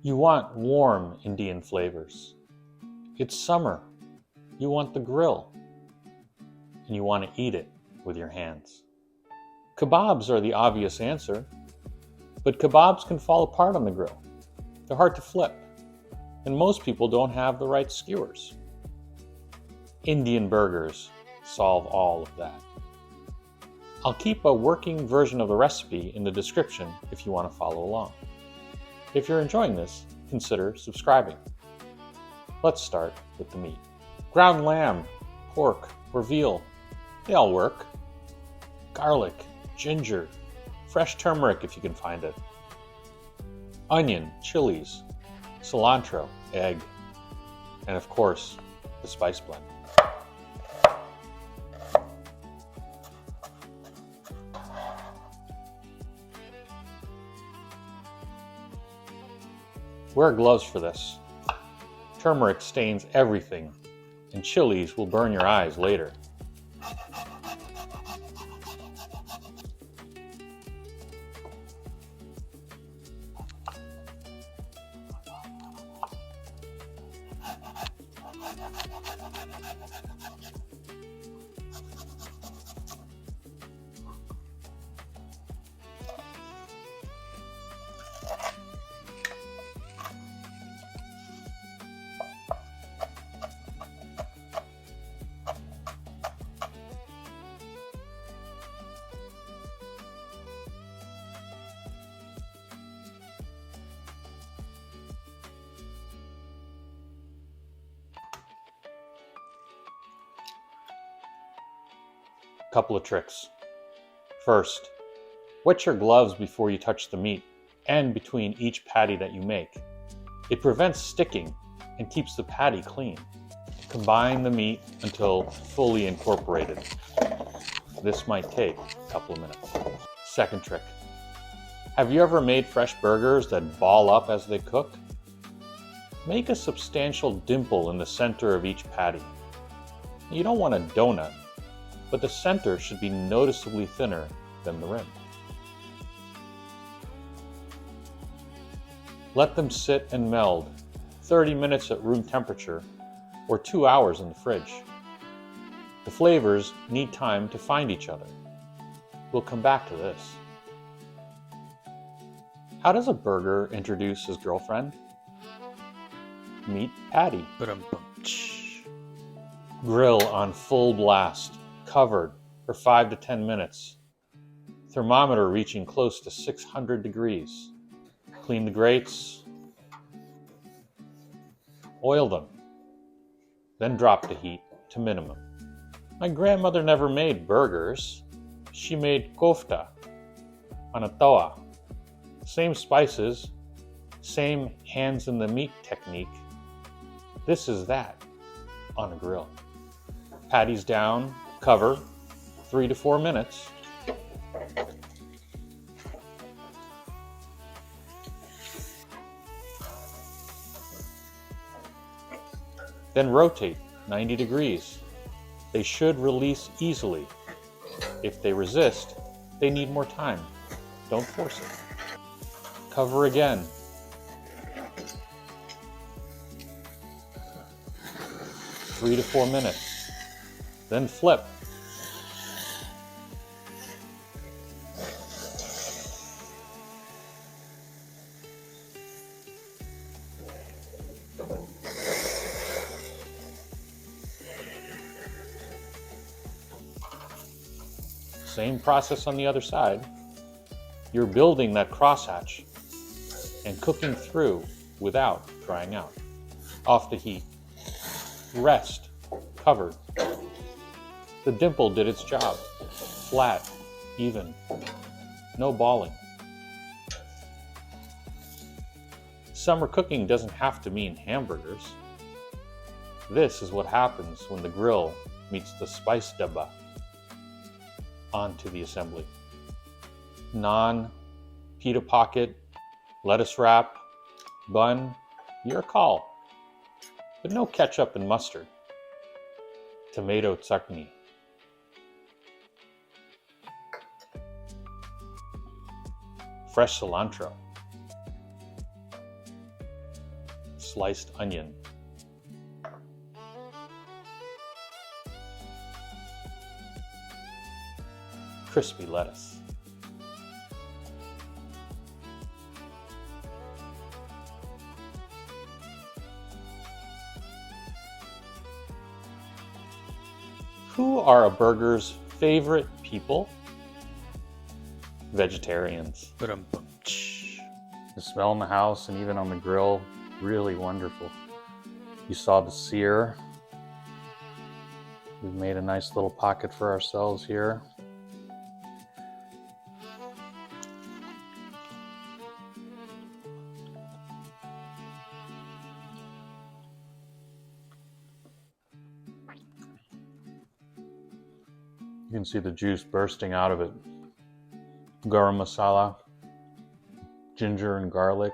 You want warm Indian flavors. It's summer. You want the grill. And you want to eat it with your hands. Kebabs are the obvious answer, but kebabs can fall apart on the grill. They're hard to flip, and most people don't have the right skewers. Indian burgers solve all of that. I'll keep a working version of the recipe in the description if you want to follow along. If you're enjoying this, consider subscribing. Let's start with the meat. Ground lamb, pork, or veal, they all work. Garlic, ginger, fresh turmeric if you can find it. Onion, chilies, cilantro, egg, and of course, the spice blend. Wear gloves for this. Turmeric stains everything, and chilies will burn your eyes later. Couple of tricks. First, wet your gloves before you touch the meat and between each patty that you make. It prevents sticking and keeps the patty clean. Combine the meat until fully incorporated. This might take a couple of minutes. Second trick. Have you ever made fresh burgers that ball up as they cook? Make a substantial dimple in the center of each patty. You don't want a donut, but the center should be noticeably thinner than the rim. Let them sit and meld 30 minutes at room temperature or 2 hours in the fridge. The flavors need time to find each other. We'll come back to this. How does a burger introduce his girlfriend? Meat patty. Grill on full blast, covered for 5 to 10 minutes. Thermometer reaching close to 600 degrees. Clean the grates. Oil them. Then drop the heat to minimum. My grandmother never made burgers. She made kofta on a tawa. Same spices, same hands in the meat technique. This is that on a grill. Patties down, cover 3 to 4 minutes. Then rotate 90 degrees. They should release easily. If they resist, they need more time. Don't force it. Cover again. Three to 4 minutes. Then flip. Same process on the other side. You're building that crosshatch and cooking through without drying out. Off the heat. Rest. Covered. The dimple did its job. Flat. Even. No balling. Summer cooking doesn't have to mean hamburgers. This is what happens when the grill meets the spice dabba. Onto the assembly. Naan, pita pocket, lettuce wrap, bun, your call. But no ketchup and mustard. Tomato chutney. Fresh cilantro. sliced onion. Crispy lettuce. Who are a burger's favorite people? Vegetarians. The smell in the house and even on the grill, really wonderful. You saw the sear. We've made a nice little pocket for ourselves here. You can see the juice bursting out of it. Garam masala, ginger and garlic,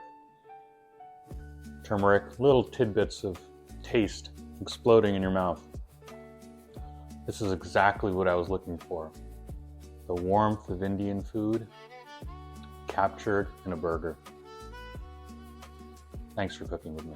turmeric, little tidbits of taste exploding in your mouth. This is exactly what I was looking for. The warmth of Indian food captured in a burger. Thanks for cooking with me.